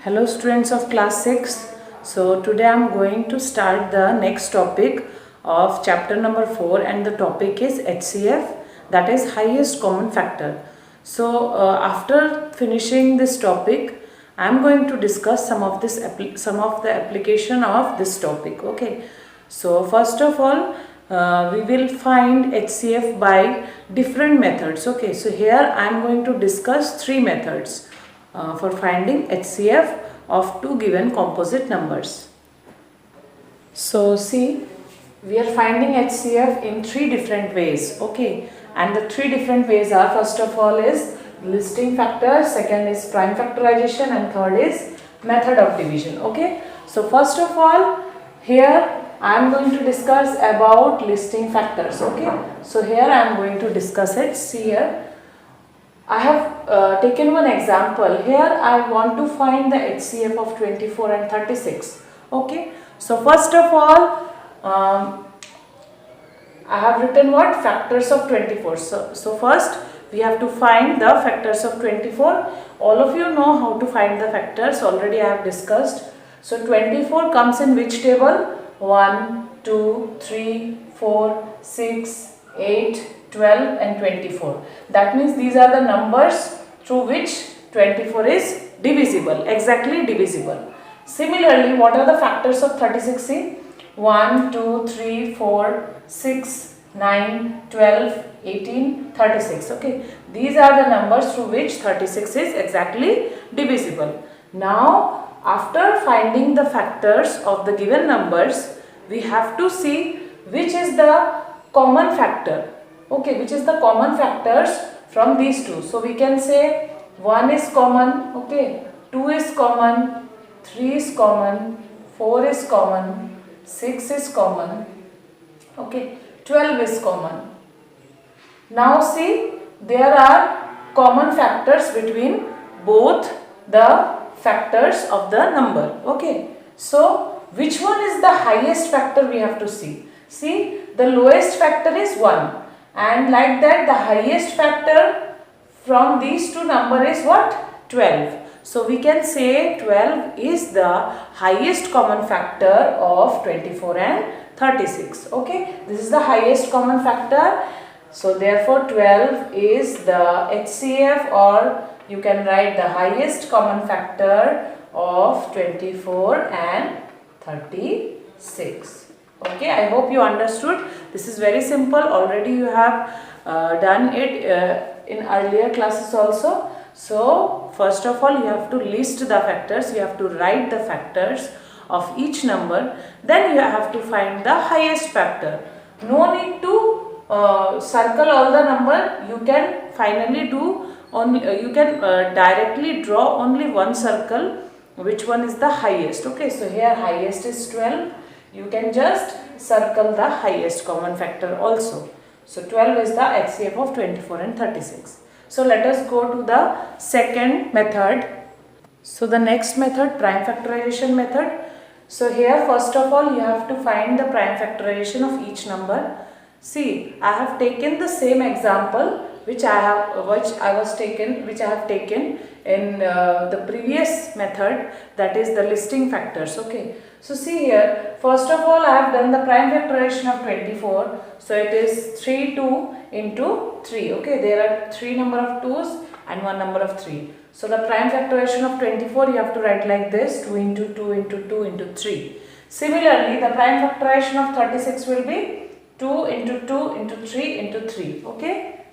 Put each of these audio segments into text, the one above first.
Hello students of class 6. So today I am going to start the next topic of chapter number 4 and the topic is HCF, that is highest common factor. So after finishing this topic I am going to discuss some of the application of this topic. Okay. So first of all we will find HCF by different methods. Okay. So here I am going to discuss three methods for finding HCF of two given composite numbers. So see, we are finding HCF in three different ways. Okay, and the three different ways are, first of all is listing factor, second is prime factorization, and third is method of division. Okay, so first of all here I am going to discuss about listing factors. Okay, so here I am going to discuss it. See here, I have taken one example. Here I want to find the HCF of 24 and 36. Okay. So first of all, I have written what? Factors of 24. So first we have to find the factors of 24. All of you know how to find the factors. Already I have discussed. So 24 comes in which table? 1, 2, 3, 4, 6, 8, 12 and 24. That means these are the numbers through which 24 is divisible, exactly divisible. Similarly, what are the factors of 36? See, 1, 2, 3, 4, 6, 9, 12, 18, 36. Okay, these are the numbers through which 36 is exactly divisible. Now, after finding the factors of the given numbers, we have to see which is the common factor. Okay, which is the common factors from these two. So we can say 1 is common, okay, 2 is common, 3 is common, 4 is common, 6 is common, okay, 12 is common. Now see, there are common factors between both the factors of the number. Okay, so which one is the highest factor we have to see? See, the lowest factor is 1. And like that, the highest factor from these two numbers is what? 12. So we can say 12 is the highest common factor of 24 and 36. Okay, this is the highest common factor. So therefore 12 is the HCF, or you can write the highest common factor of 24 and 36. Okay, I hope you understood. This is very simple. Already you have done it in earlier classes also. So first of all you have to list the factors. You have to write the factors of each number. Then you have to find the highest factor. No need to circle all the number. You can finally do only. You can directly draw only one circle. Which one is the highest? Okay, so here highest is 12. You can just circle the highest common factor also. So 12 is the HCF of 24 and 36. So let us go to the second method. So the next method, prime factorization method. So here first of all you have to find the prime factorization of each number. See, I have taken the same example which I have taken in the previous method, that is the listing factors. Okay, so see here, first of all I have done the prime factorization of 24. So it is 3 2 into 3. Okay, there are 3 number of 2's and 1 number of 3. So the prime factorization of 24 you have to write like this: 2 into 2 into 2 into 3. Similarly, the prime factorization of 36 will be 2 into 2 into 3 into 3. Okay,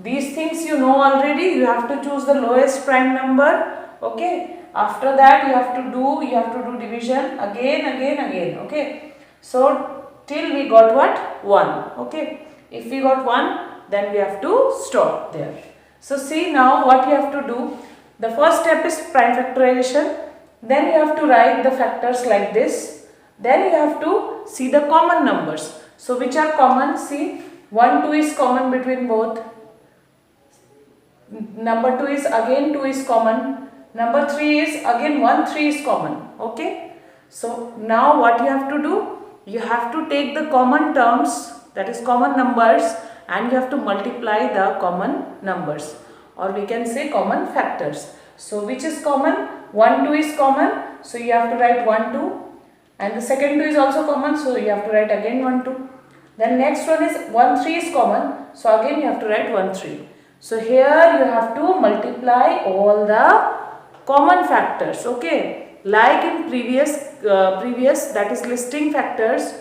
these things you know already. You have to choose the lowest prime number. Okay, after that you have to do division again. Okay, so till we got what? 1. Okay, if we got 1, then we have to stop there. So see now what you have to do. The first step is prime factorization. Then you have to write the factors like this. Then you have to see the common numbers. So which are common? See, 1 2 is common between both. Number 2 is again 2 is common. Number 3 is again 1 3 is common. Okay, so now what you have to do? You have to take the common terms, that is common numbers, and you have to multiply the common numbers, or we can say common factors. So which is common? 1 2 is common, so you have to write 1 2, and the second 2 is also common, so you have to write again 1 2. Then next one is 1 3 is common, so again you have to write 1 3. So here you have to multiply all the common factors, okay. Like in previous that is listing factors,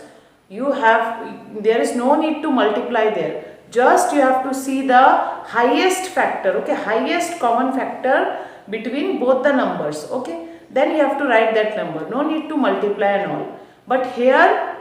there is no need to multiply there. Just you have to see the highest factor, okay, highest common factor between both the numbers, okay. Then you have to write that number, no need to multiply and all. But here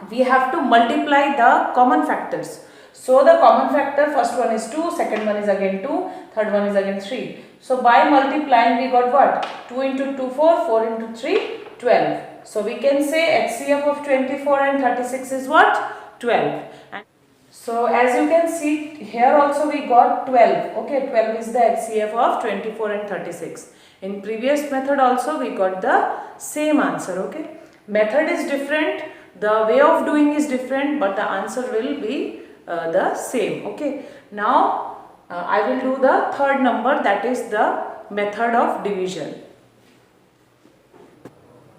we have to multiply the common factors. So the common factor, first one is 2, second one is again 2, third one is again 3. So by multiplying we got what? 2 into 2 4, 4 into 3 12. So we can say HCF of 24 and 36 is what? 12. And so as you can see here also we got 12, okay. 12 is the HCF of 24 and 36. In previous method also we got the same answer, okay. Method is different, the way of doing is different, but the answer will be the same, okay. Now I will do the third number, that is the method of division.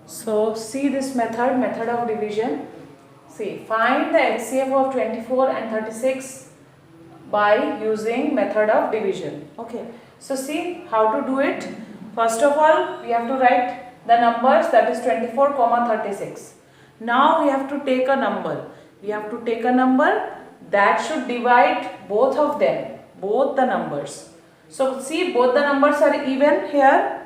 So see this method of division. See, find the HCF of 24 and 36 by using method of division, okay. So see how to do it. First of all we have to write the numbers, that is 24 comma 36. Now we have to take a number. We have to take a number that should divide both of them, both the numbers. So see, both the numbers are even here.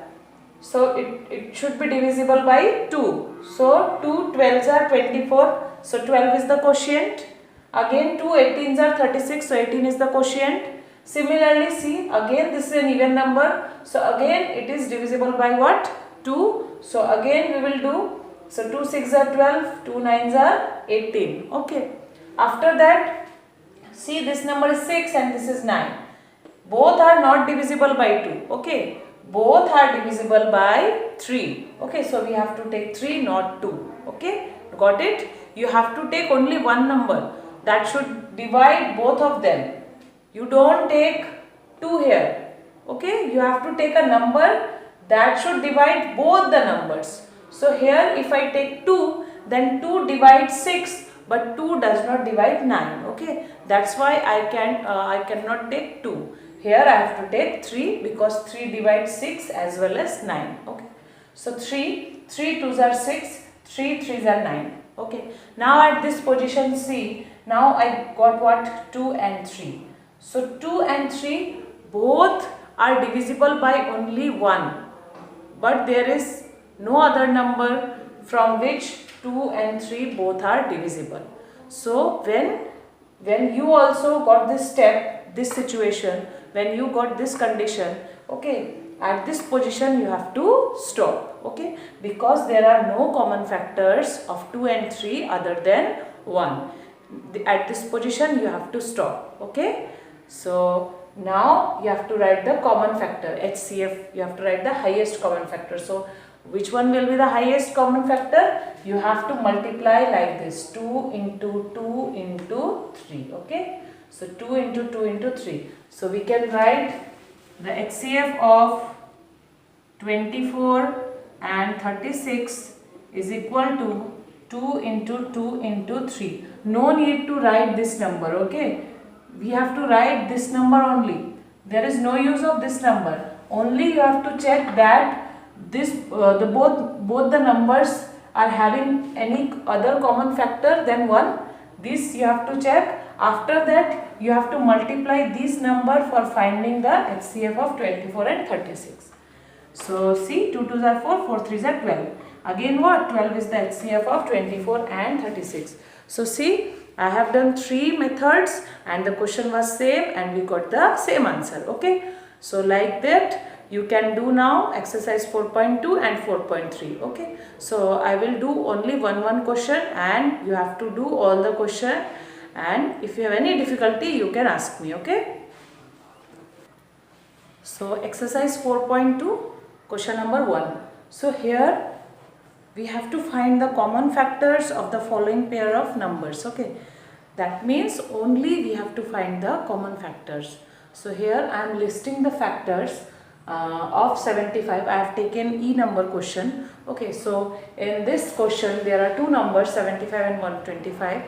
So it should be divisible by 2. So 2 12s are 24. So 12 is the quotient. Again 2 18s are 36. So 18 is the quotient. Similarly see, again this is an even number. So again it is divisible by what? 2. So again we will do. So 2 6s are 12. 2 9s are 18. Okay. After that see, this number is 6 and this is 9. Both are not divisible by 2. Okay. Both are divisible by 3. Okay. So we have to take 3, not 2. Okay. Got it? You have to take only one number that should divide both of them. You don't take 2 here. Okay. You have to take a number that should divide both the numbers. So here if I take 2, then 2 divides 6. But 2 does not divide 9, okay. That's why I cannot take 2. Here I have to take 3 because 3 divides 6 as well as 9, okay. So 3 2s are 6, 3 3s are 9, okay. Now at this position see, now I got what? 2 and 3. So 2 and 3 both are divisible by only 1. But there is no other number from which 2 and 3 both are divisible. So when you also got this step, this situation, when you got this condition, okay, at this position you have to stop, okay, because there are no common factors of 2 and 3 other than 1. At this position you have to stop, okay. So now you have to write the common factor, HCF, you have to write the highest common factor. So which one will be the highest common factor? You have to multiply like this, 2 into 2 into 3, okay. So 2 into 2 into 3. So we can write the HCF of 24 and 36 is equal to 2 into 2 into 3. No need to write this number, okay. We have to write this number only. There is no use of this number. Only you have to check that this both the numbers are having any other common factor than 1. This you have to check. After that you have to multiply this number for finding the HCF of 24 and 36. So see, 2 2s are 4, 4 3s are 12. Again what? 12 is the HCF of 24 and 36. So see, I have done 3 methods and the question was same and we got the same answer, okay. So like that you can do now exercise 4.2 and 4.3, okay. So I will do only one question and you have to do all the question, and if you have any difficulty you can ask me, okay. So exercise 4.2, question number 1. So here we have to find the common factors of the following pair of numbers, okay. That means only we have to find the common factors. So here I am listing the factors. of 75. I have taken E number question. Okay, so in this question there are two numbers, 75 and 125.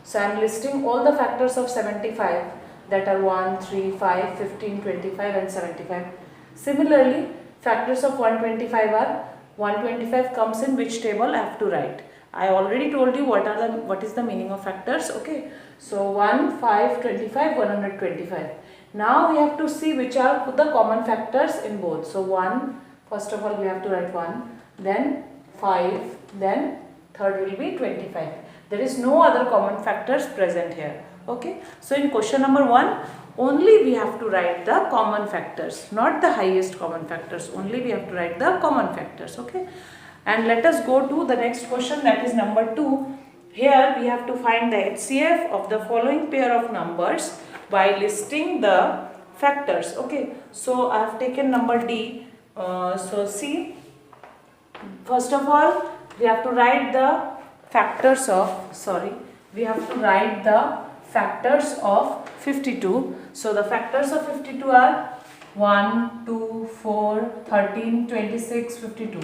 So I am listing all the factors of 75, that are 1, 3, 5, 15, 25 and 75. Similarly, factors of 125 are 125 comes in which table I have to write. I already told you what is the meaning of factors. Okay, so 1, 5, 25, 125. Now we have to see which are the common factors in both. So 1, first of all we have to write 1, then 5, then third will be 25. There is no other common factors present here. Okay, so in question number 1, only we have to write the common factors, not the highest common factors. Only we have to write the common factors. Okay, and let us go to the next question, that is number 2. Here we have to find the HCF of the following pair of numbers by listing the factors. Okay, so I have taken number D. So see, first of all we have to write the factors of, we have to write the factors of 52. So the factors of 52 are 1, 2, 4, 13, 26, 52.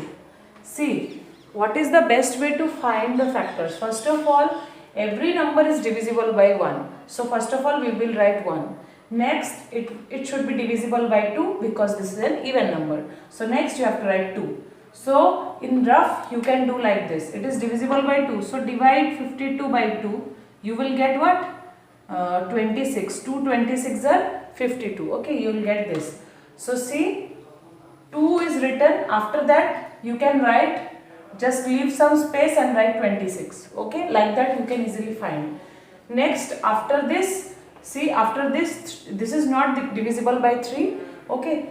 See, what is the best way to find the factors? First of all, every number is divisible by 1. So first of all we will write 1. Next, it should be divisible by 2 because this is an even number. So next you have to write 2. So in rough you can do like this. It is divisible by 2. So divide 52 by 2. You will get what? 26. 2 26 are 52. Okay, you will get this. So see, 2 is written. After that you can write, just leave some space and write 26. Okay, like that you can easily find. Next, after this, see, after this is not divisible by 3. Okay,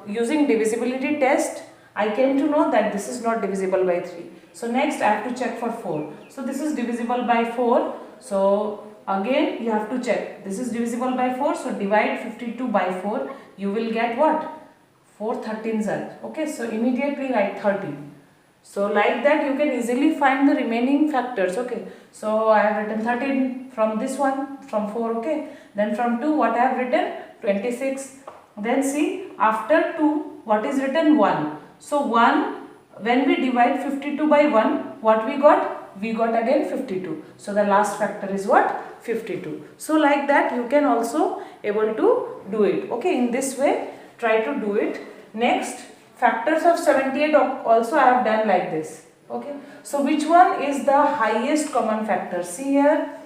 using divisibility test I came to know that this is not divisible by 3. So next I have to check for 4. So this is divisible by 4. So again you have to check. This is divisible by 4. So divide 52 by 4. You will get what? 4 13s are. Okay, so immediately write 13. So like that you can easily find the remaining factors. Okay, so I have written 13 from this one, from 4. Okay, then from 2 what I have written? 26. Then see, after 2 what is written? 1. So 1, when we divide 52 by 1, what we got? We got again 52. So the last factor is what? 52. So like that you can also able to do it. Okay, in this way try to do it. Next, factors of 78 also I have done like this. Okay, so which one is the highest common factor? See here,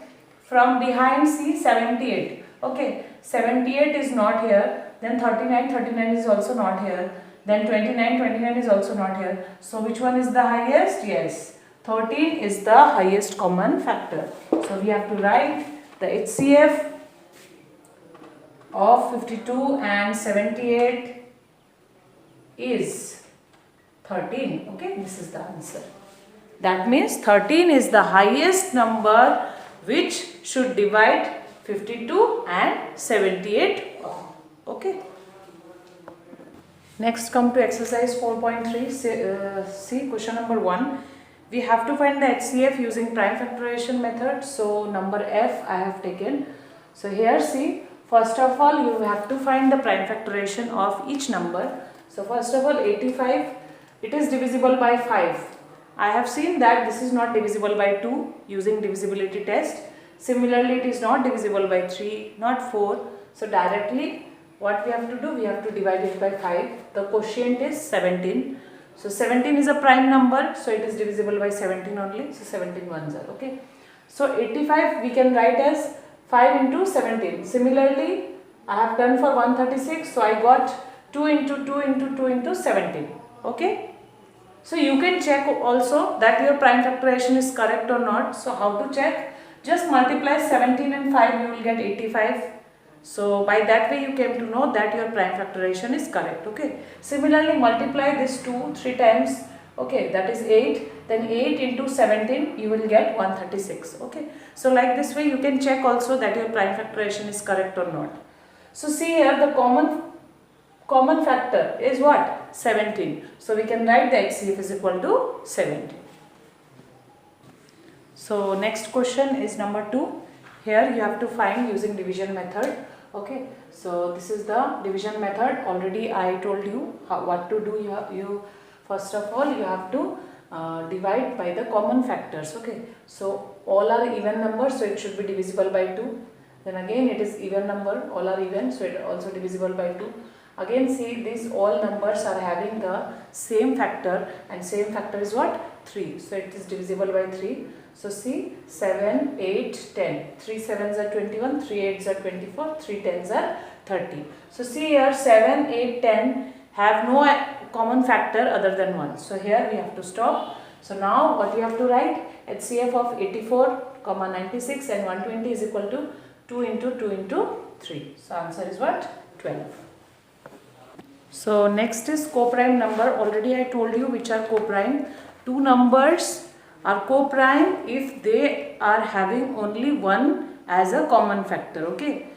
from behind, see 78. Okay, 78 is not here. Then 39 is also not here. Then 29 is also not here. So which one is the highest? Yes, 13 is the highest common factor. So we have to write the HCF of 52 and 78 is 13. Okay, this is the answer. That means 13 is the highest number which should divide 52 and 78. Okay. Next, come to exercise 4.3. See question number 1. We have to find the HCF using prime factorization method. So number F I have taken. So here see, first of all you have to find the prime factorization of each number. So first of all 85, it is divisible by 5. I have seen that this is not divisible by 2 using divisibility test. Similarly, it is not divisible by 3, not 4. So directly what we have to do, we have to divide it by 5. The quotient is 17. So 17 is a prime number, so it is divisible by 17 only. So 17 ones are okay. So 85 we can write as 5 into 17. Similarly, I have done for 136, so I got 2 into 2 into 2 into 17. Okay. So you can check also that your prime factorization is correct or not. So how to check? Just multiply 17 and 5, you will get 85. So by that way you came to know that your prime factorization is correct. Okay. Similarly, multiply this 2 3 times. Okay, that is 8. Then 8 into 17, you will get 136. Okay. So like this way you can check also that your prime factorization is correct or not. So see here, the common factor is what? 17. So we can write the HCF is equal to 17. So next question is number 2. Here you have to find using division method. Okay, so this is the division method. Already I told you what to do. You first of all you have to divide by the common factors. Okay, so all are even numbers, so it should be divisible by 2. Then again it is even number, all are even, so it also divisible by 2. Again see, these all numbers are having the same factor, and same factor is what? 3. So it is divisible by 3. So see, 7, 8, 10. 3 7s are 21, 3 8s are 24, 3 10s are 30. So see here, 7, 8, 10 have no common factor other than 1. So here we have to stop. So now what you have to write? HCF of 84, 96 and 120 is equal to 2 into 2 into 3. So answer is what? 12. So next is coprime number. Already I told you which are coprime. Two numbers are coprime if they are having only one as a common factor. Okay,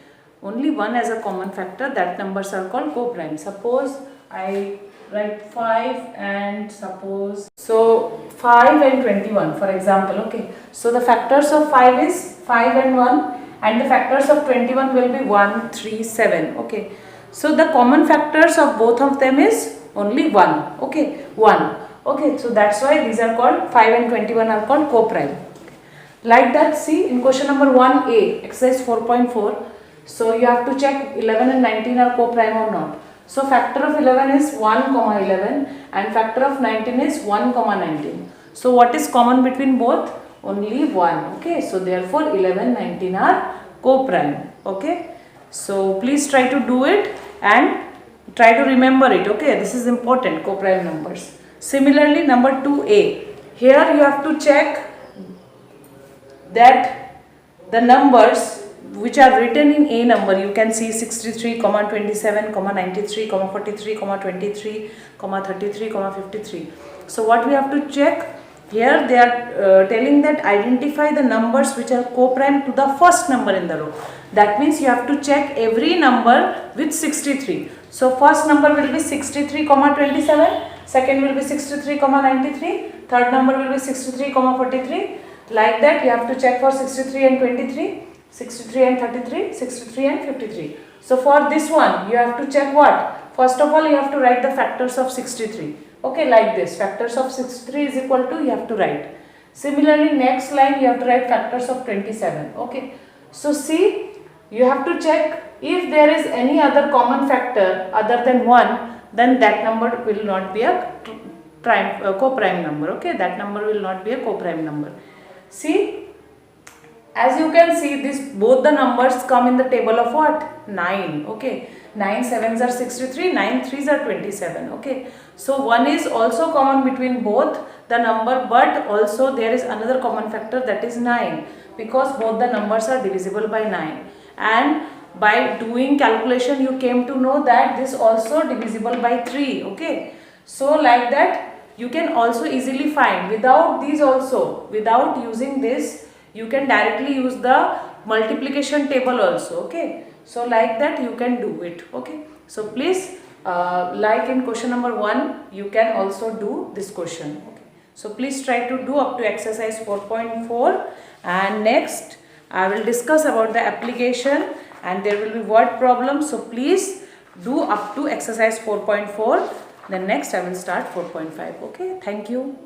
only one as a common factor, that numbers are called coprime. Suppose I write 5 and suppose, so 5 and 21 for example. Okay, so the factors of 5 is 5 and 1, and the factors of 21 will be 1, 3, 7. Okay, so the common factors of both of them is only 1. Okay, 1. Okay, so that's why these are called 5 and 21 are called coprime. Like that, see in question number 1a, exercise 4.4. So you have to check 11 and 19 are coprime or not. So factor of 11 is 1, 11 and factor of 19 is 1, 19. So what is common between both? Only 1. Okay, so therefore 11, 19 are coprime. Okay, so please try to do it and try to remember it. Okay, this is important, coprime numbers. Similarly, number 2a, here you have to check that the numbers which are written in a number, you can see 63, 27, 93, 43, 23, 33, 53. So what we have to check here, they are telling that identify the numbers which are coprime to the first number in the row. That means you have to check every number with 63. So first number will be 63, 27. Second will be 63, 93. Third number will be 63, 43. Like that you have to check for 63 and 23, 63 and 33, 63 and 53. So for this one you have to check what? First of all you have to write the factors of 63. Okay, like this. Factors of 63 is equal to, you have to write. Similarly next line you have to write factors of 27. Okay. So see, you have to check if there is any other common factor other than 1, then that number will not be a coprime number. Okay, that number will not be a coprime number. See, as you can see, this both the numbers come in the table of what? 9. Okay, 9 7s are 63, 9 3s are 27. Okay, so 1 is also common between both the number, but also there is another common factor, that is 9, because both the numbers are divisible by 9. And by doing calculation you came to know that this also divisible by 3. Okay, so like that you can also easily find without these also, without using this you can directly use the multiplication table also. Okay, so like that you can do it. Okay, so please like in question number 1 you can also do this question. Okay, so please try to do up to exercise 4.4, and next I will discuss about the application and there will be word problems. So please do up to exercise 4.4. Then next I will start 4.5. Okay, thank you.